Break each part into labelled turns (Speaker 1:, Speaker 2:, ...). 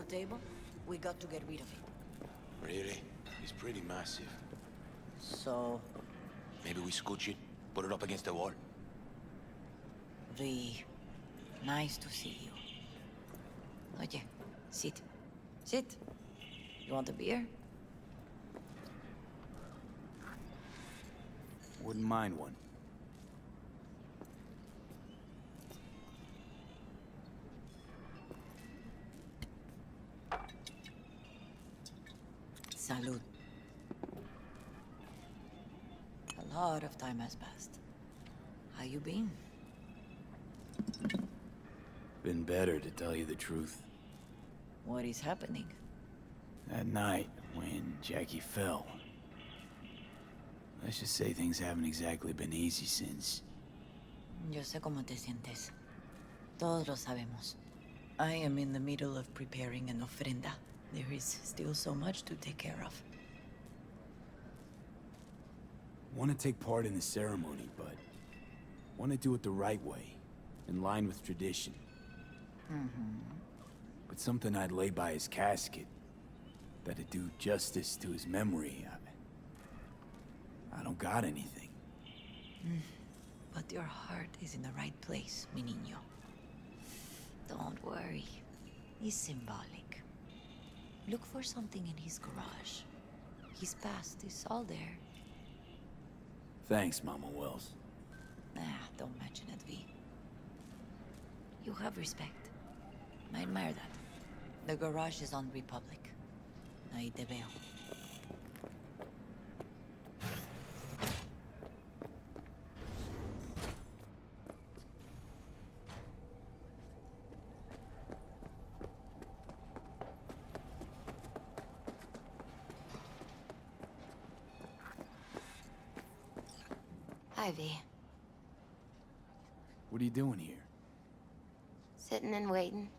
Speaker 1: the table, we got to get rid of it.
Speaker 2: Really? It's pretty massive.
Speaker 1: So,
Speaker 2: Maybe we scooch it, put it up against the wall.
Speaker 1: nice to see you. Oye, sit. Sit. You want a beer?
Speaker 3: Wouldn't mind one.
Speaker 1: Salud. A lot of time has passed. How you been?
Speaker 3: Been better, to tell you the truth.
Speaker 1: What is happening?
Speaker 3: That night, when Jackie fell. Let's just say things haven't exactly been easy since.
Speaker 1: Yo sé cómo te sientes. Todos lo sabemos. I am in the middle of preparing an ofrenda. There is still so much to take care of.
Speaker 3: Want to take part in the ceremony, but want to do it the right way, in line with tradition. But something I'd lay by his casket, that'd do justice to his memory. I don't got anything.
Speaker 1: But your heart is in the right place, mi niño. Don't worry. It's symbolic. Look for something in his garage. His past is all there.
Speaker 3: Thanks, Mama Wells.
Speaker 1: Don't mention it, V. You have respect. I admire that. The garage is on Republic. Ahí te veo.
Speaker 4: Hi, V.
Speaker 3: What are you doing here?
Speaker 4: Sitting and waiting.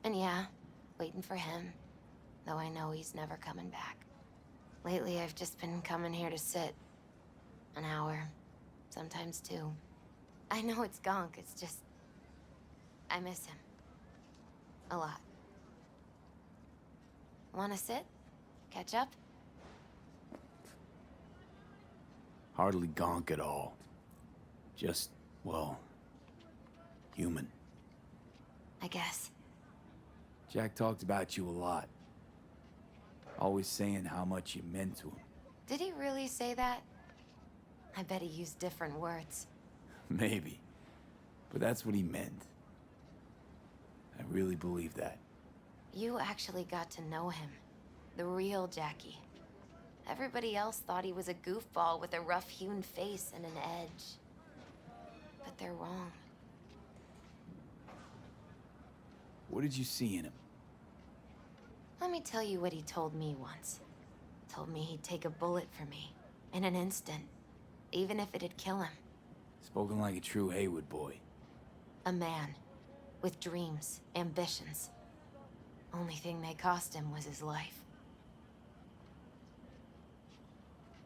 Speaker 4: And yeah, waiting for him. Though I know he's never coming back. Lately, I've just been coming here to sit. An hour. Sometimes two. I know it's gunk, it's just... I miss him. A lot. Wanna sit? Catch up?
Speaker 3: Hardly gonk at all. Just, well, human.
Speaker 4: I guess.
Speaker 3: Jack talked about you a lot. Always saying how much you meant to him.
Speaker 4: Did he really say that? I bet he used different words.
Speaker 3: Maybe. But that's what he meant. I really believe that.
Speaker 4: You actually got to know him. The real Jackie. Everybody else thought he was a goofball with a rough-hewn face and an edge. But they're wrong.
Speaker 3: What did you see in him?
Speaker 4: Let me tell you what he told me once. Told me he'd take a bullet for me. In an instant. Even if it'd kill him.
Speaker 3: Spoken like a true Haywood boy.
Speaker 4: A man. With dreams, ambitions. Only thing they cost him was his life.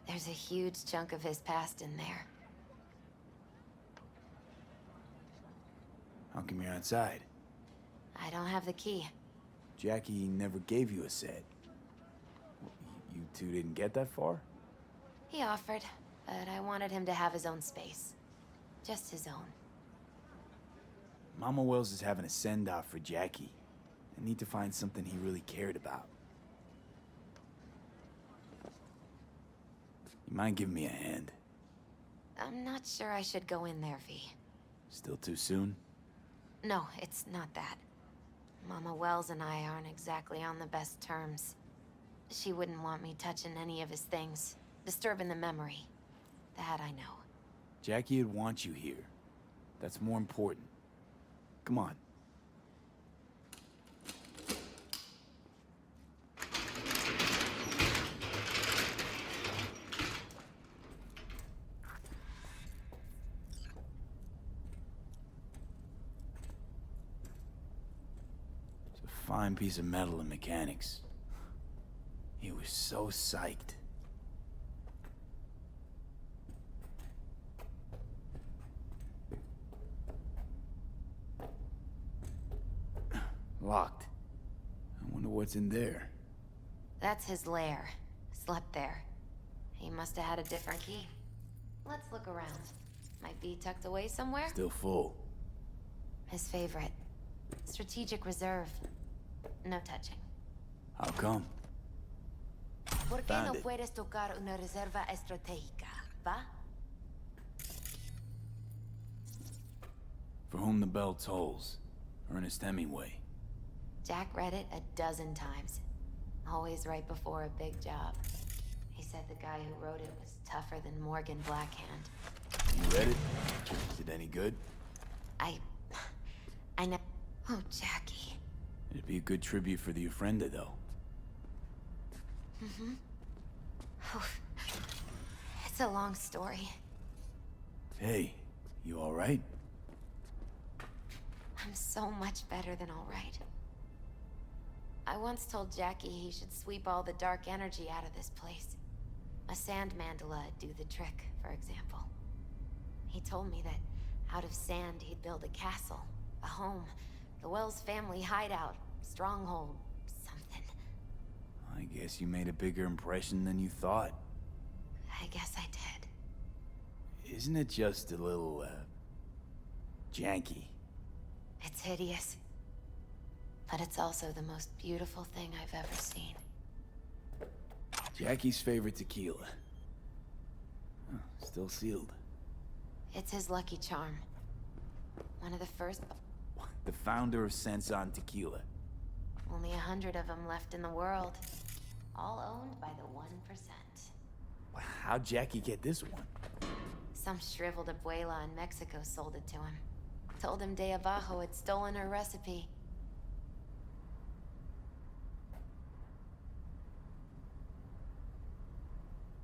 Speaker 4: There's a huge chunk of his past in there.
Speaker 3: How come you're outside?
Speaker 4: I don't have the key.
Speaker 3: Jackie never gave you a set. You two didn't get that far?
Speaker 4: He offered, but I wanted him to have his own space. Just his own.
Speaker 3: Mama Wells is having a send-off for Jackie. I need to find something he really cared about. You mind giving me a hand?
Speaker 4: I'm not sure I should go in there, V.
Speaker 3: Still too soon?
Speaker 4: No, it's not that. Mama Wells and I aren't exactly on the best terms. She wouldn't want me touching any of his things, disturbing the memory. That I know.
Speaker 3: Jackie would want you here. That's more important. Come on. It's a fine piece of metal and mechanics. He was so psyched. Locked. I wonder what's in there.
Speaker 4: That's his lair. Slept there. He must have had a different key. Let's look around. Might be tucked away somewhere?
Speaker 3: Still full.
Speaker 4: His favorite. Strategic reserve. No touching.
Speaker 3: How come?
Speaker 4: ¿Por qué
Speaker 3: Found
Speaker 4: no
Speaker 3: it.
Speaker 4: puedes tocar una reserva estratégica, va?
Speaker 3: For whom the bell tolls. Ernest Hemingway.
Speaker 4: Jack read it a dozen times. Always right before a big job. He said the guy who wrote it was tougher than Morgan Blackhand.
Speaker 3: You read it? Is it any good?
Speaker 4: I know. Oh, Jackie.
Speaker 3: It'd be a good tribute for the Ofrenda, though.
Speaker 4: It's a long story.
Speaker 3: Hey, you alright?
Speaker 4: I'm so much better than all right. I once told Jackie he should sweep all the dark energy out of this place. A sand mandala'd do the trick, for example. He told me that out of sand he'd build a castle, a home, the Wells family hideout, stronghold, something.
Speaker 3: I guess you made a bigger impression than you thought.
Speaker 4: I guess I did.
Speaker 3: Isn't it just a little, janky?
Speaker 4: It's hideous. But it's also the most beautiful thing I've ever seen.
Speaker 3: Jackie's favorite tequila. Oh, still sealed.
Speaker 4: It's his lucky charm. One of the first...
Speaker 3: The founder of Sense on Tequila.
Speaker 4: Only 100 of them left in the world. All owned by the 1%.
Speaker 3: How'd Jackie get this one?
Speaker 4: Some shriveled abuela in Mexico sold it to him. Told him De Abajo had stolen her recipe.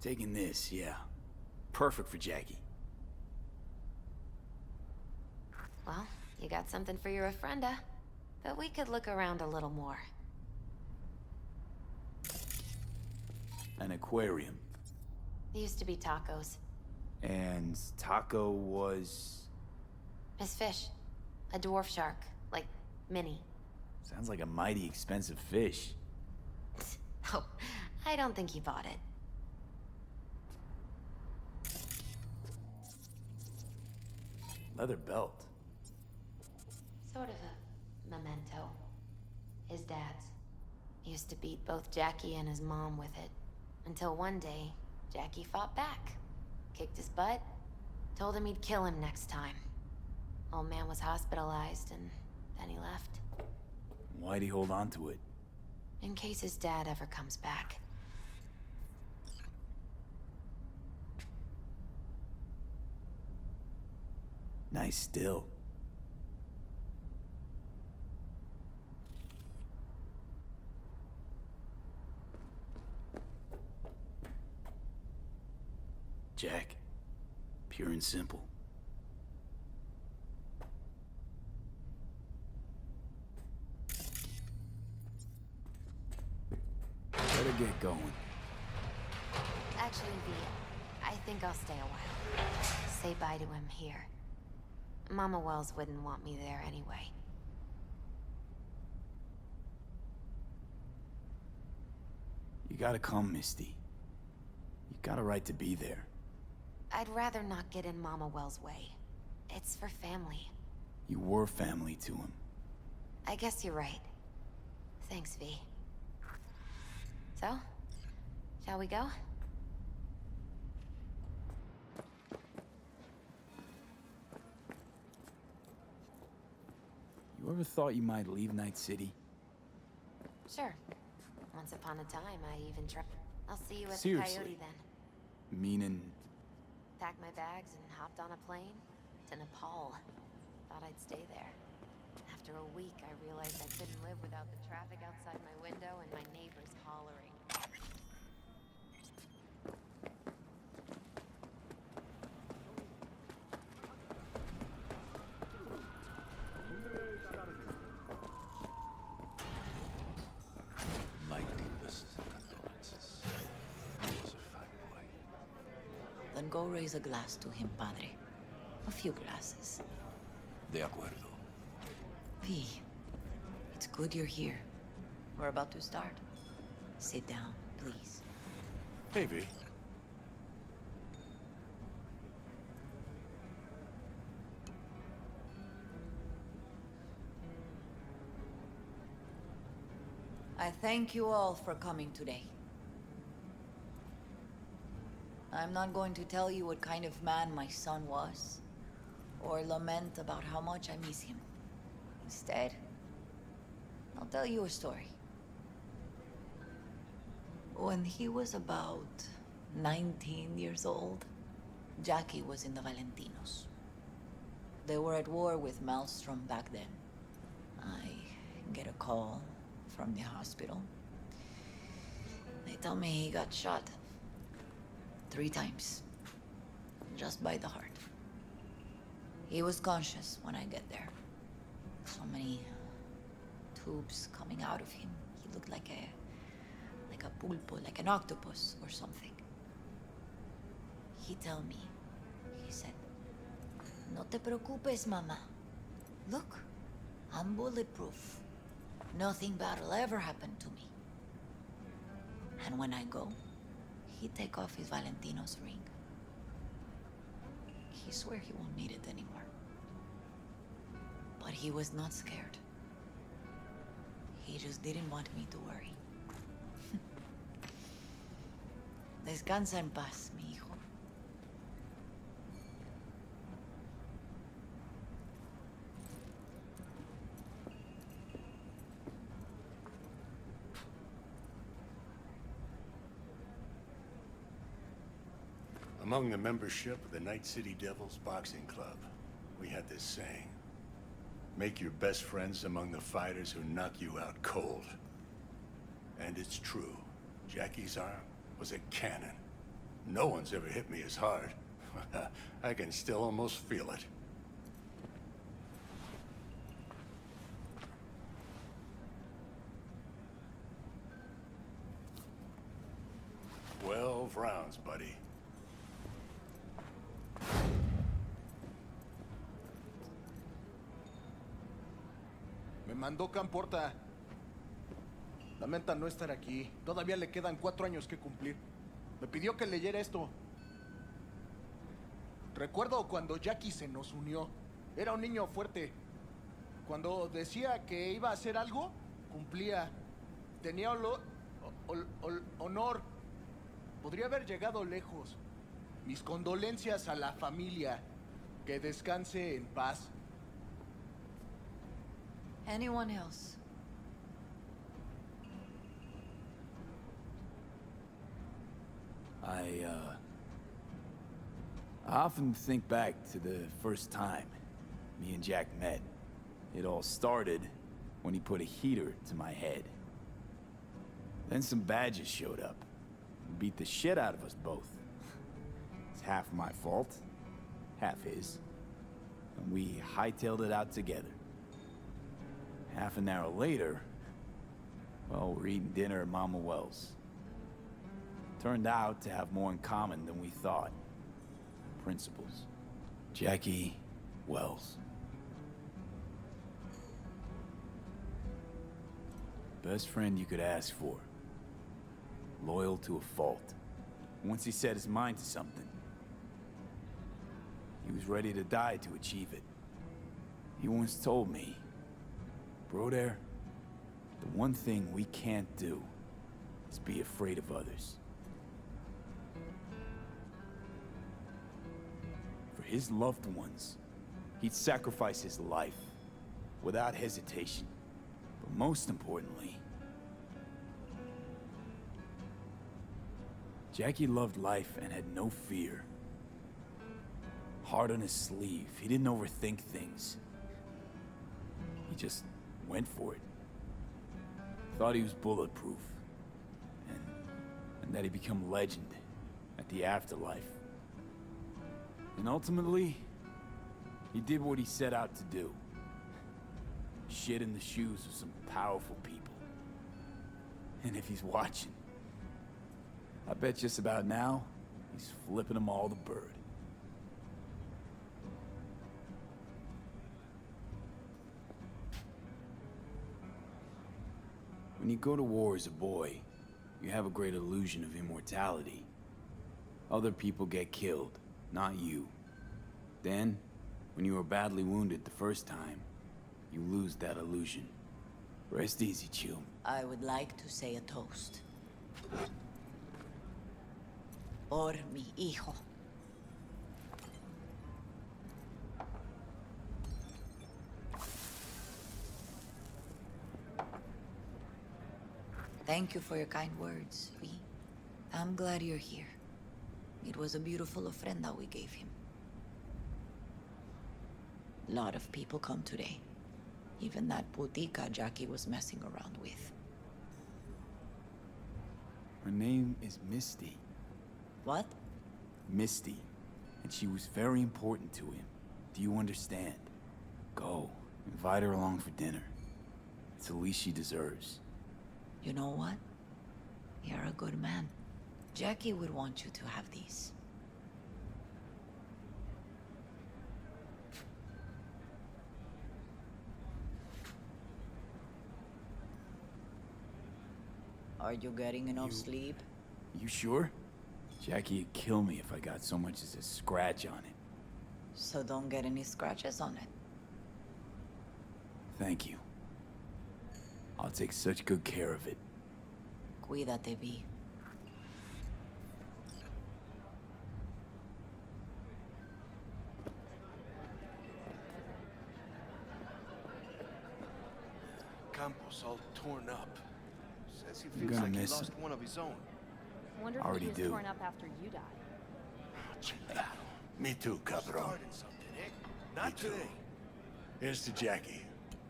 Speaker 3: Taking this, yeah. Perfect for Jackie.
Speaker 4: Well, you got something for your ofrenda. But we could look around a little more.
Speaker 3: An aquarium.
Speaker 4: Used to be tacos.
Speaker 3: And Taco was...
Speaker 4: His fish. A dwarf shark. Like, mini.
Speaker 3: Sounds like a mighty expensive fish.
Speaker 4: Oh, I don't think he bought it.
Speaker 3: Leather belt.
Speaker 4: Sort of a memento. His dad's. Used to beat both Jackie and his mom with it. Until one day, Jackie fought back. Kicked his butt. Told him he'd kill him next time. Old man was hospitalized and then he left.
Speaker 3: Why'd he hold on to it?
Speaker 4: In case his dad ever comes back.
Speaker 3: Nice still. Jack. Pure and simple. Better get going.
Speaker 4: Actually, V, I think I'll stay a while. Say bye to him here. Mama Wells wouldn't want me there anyway.
Speaker 3: You gotta come, Misty. You got a right to be there.
Speaker 4: I'd rather not get in Mama Wells' way. It's for family.
Speaker 3: You were family to him.
Speaker 4: I guess you're right. Thanks, V. So, shall we go?
Speaker 3: You ever thought you might leave Night City?
Speaker 4: Sure. Once upon a time, I even tried. I'll see you at
Speaker 3: Seriously?
Speaker 4: the Coyote then.
Speaker 3: Meaning...
Speaker 4: Packed my bags and hopped on a plane to Nepal. Thought I'd stay there. After a week, I realized I couldn't live without the traffic outside my window and my neighbors hollering.
Speaker 2: My deepest condolences. He was a fine boy.
Speaker 1: Then go raise a glass to him, Padre. A few glasses.
Speaker 2: De acuerdo.
Speaker 1: V, it's good you're here. We're about to start. Sit down, please.
Speaker 2: Hey, V.
Speaker 1: I thank you all for coming today. I'm not going to tell you what kind of man my son was, or lament about how much I miss him. Instead, I'll tell you a story. When he was about 19 years old, Jackie was in the Valentinos. They were at war with Maelstrom back then. I get a call from the hospital. They tell me he got shot 3 times, just by the heart. He was conscious when I get there. So many tubes coming out of him. He looked like a pulpo, like an octopus or something. He tell me, he said, "No te preocupes, mama. Look, I'm bulletproof. Nothing bad will ever happen to me." And when I go, he take off his Valentino's ring. He swear he won't need it anymore. But he was not scared. He just didn't want me to worry. Descansa en paz, mi hijo.
Speaker 2: Among the membership of the Night City Devils Boxing Club, we had this saying: make your best friends among the fighters who knock you out cold. And it's true. Jackie's arm was a cannon. No one's ever hit me as hard. I can still almost feel it. "12 rounds, buddy."
Speaker 5: Me mandó Camporta. Lamenta no estar aquí. Todavía le quedan 4 años que cumplir. Me pidió que leyera esto. Recuerdo cuando Jackie se nos unió. Era un niño fuerte. Cuando decía que iba a hacer algo, cumplía. Tenía honor. Podría haber llegado lejos. Mis condolencias a la familia. Que descanse en paz.
Speaker 1: Anyone else?
Speaker 3: I often think back to the first time me and Jack met. It all started when he put a heater to my head. Then some badges showed up and beat the shit out of us both. It's half my fault, half his. And we hightailed it out together. Half an hour later, well, we're eating dinner at Mama Wells. Turned out to have more in common than we thought. Principles. Jackie Wells. Best friend you could ask for. Loyal to a fault. Once he set his mind to something, he was ready to die to achieve it. He once told me, "Bróder, the one thing we can't do is be afraid of others." For his loved ones, he'd sacrifice his life without hesitation. But most importantly, Jackie loved life and had no fear. Heart on his sleeve, he didn't overthink things. He just went for it. Thought he was bulletproof. And that he'd become legend at the afterlife. And ultimately, he did what he set out to do. Shit in the shoes of some powerful people. And if he's watching, I bet just about now, he's flipping them all the bird. We When you go to war as a boy, you have a great illusion of immortality. Other people get killed, not you. Then, when you are badly wounded the first time, you lose that illusion. Rest easy, Chill.
Speaker 1: I would like to say a toast. Por mi hijo. Thank you for your kind words, V. I'm glad you're here. It was a beautiful ofrenda we gave him. A lot of people come today. Even that putica Jackie was messing around with.
Speaker 3: Her name is Misty.
Speaker 1: What?
Speaker 3: Misty. And she was very important to him. Do you understand? Go. Invite her along for dinner. It's the least she deserves.
Speaker 1: You know what? You're a good man. Jackie would want you to have these. Are you getting enough sleep?
Speaker 3: You sure? Jackie would kill me if I got so much as a scratch on it.
Speaker 1: So don't get any scratches on it.
Speaker 3: Thank you. I'll take such good care of it.
Speaker 1: Cuídate, V.
Speaker 6: Campos all torn up. Says he
Speaker 3: You're
Speaker 6: feels
Speaker 3: gonna
Speaker 6: like he
Speaker 3: miss
Speaker 6: lost
Speaker 3: him.
Speaker 6: one of his own.
Speaker 7: Wonder if
Speaker 3: Already
Speaker 7: he was
Speaker 3: do.
Speaker 7: torn up after you died.
Speaker 2: Me too, Cabron.
Speaker 6: Started something, eh? Not
Speaker 2: Me too.
Speaker 6: today.
Speaker 2: Here's to Jackie.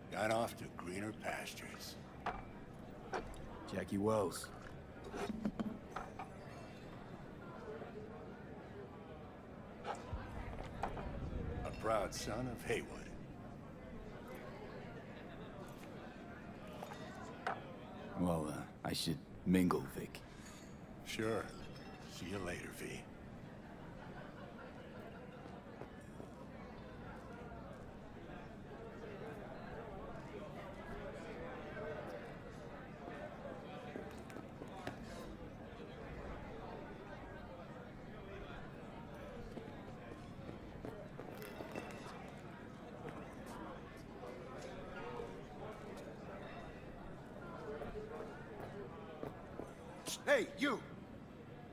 Speaker 2: Gone off to greener pastures.
Speaker 3: Jackie Wells.
Speaker 2: A proud son of Haywood.
Speaker 3: Well, I should mingle, Vic.
Speaker 2: Sure. See you later, V.
Speaker 6: Hey, you!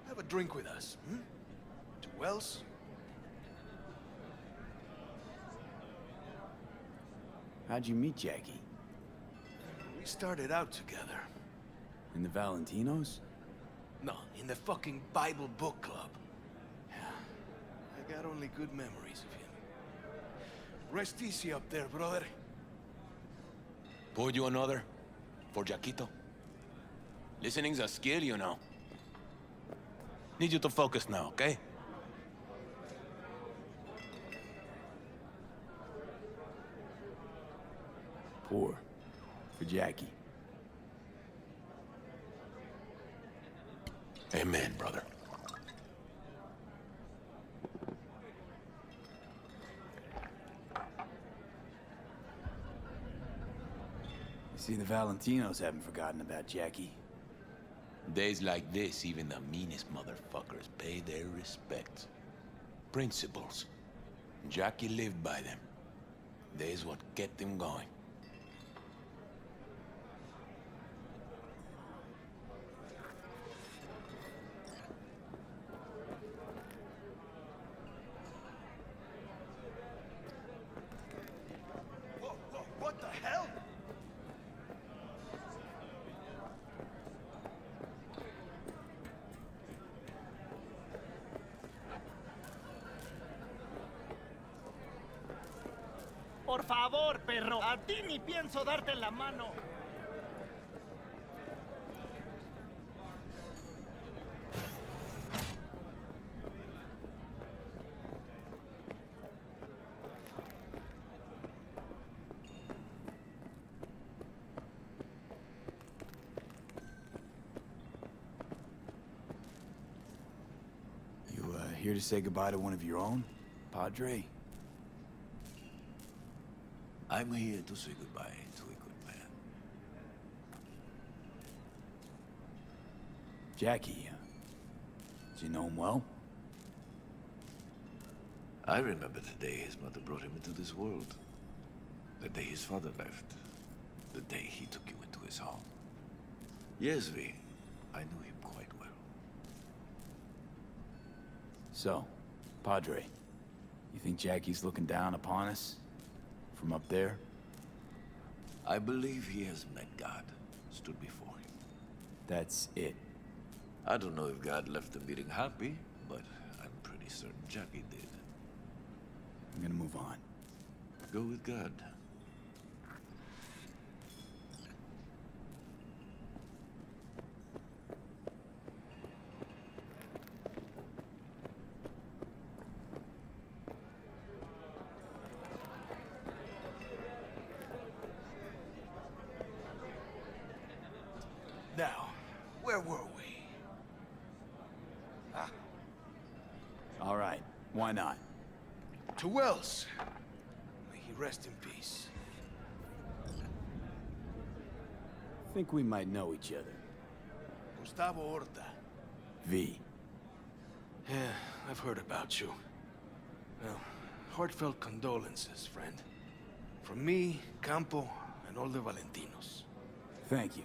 Speaker 6: Have a drink with us, hmm? To Wells?
Speaker 3: How'd you meet Jackie?
Speaker 6: We started out together.
Speaker 3: In the Valentinos?
Speaker 6: No, in the fucking Bible book club. I got only good memories of him. Rest easy up there, brother.
Speaker 8: Pour you another? For Jaquito? Listening's a skill, you know. Need you to focus now, okay?
Speaker 3: Pour. For Jackie.
Speaker 8: Amen, brother.
Speaker 3: You see, the Valentinos haven't forgotten about Jackie.
Speaker 8: Days like this, even the meanest motherfuckers pay their respects. Principles. Jackie lived by them. They's what kept him going.
Speaker 6: Whoa, whoa, what the hell?
Speaker 9: Por favor, perro. A ti ni pienso darte la mano.
Speaker 3: You, here to say goodbye to one of your own? Padre?
Speaker 8: I'm here to say goodbye to a good man.
Speaker 3: Jackie, did you know him well?
Speaker 10: I remember the day his mother brought him into this world. The day his father left. The day he took you into his home. Yes, V. I knew him quite well.
Speaker 3: So, Padre, you think Jackie's looking down upon us? From up there?
Speaker 10: I believe he has met God, stood before him.
Speaker 3: That's it.
Speaker 10: I don't know if God left the meeting happy, but I'm pretty certain Jackie did.
Speaker 3: I'm gonna move on.
Speaker 10: Go with God.
Speaker 6: Now, where were we?
Speaker 3: All right, why not?
Speaker 6: To Wells. May he rest in peace.
Speaker 3: Think we might know each other.
Speaker 6: Gustavo Horta.
Speaker 3: V.
Speaker 6: Yeah, I've heard about you. Well, heartfelt condolences, friend. From me, Campo, and all the Valentinos.
Speaker 3: Thank you.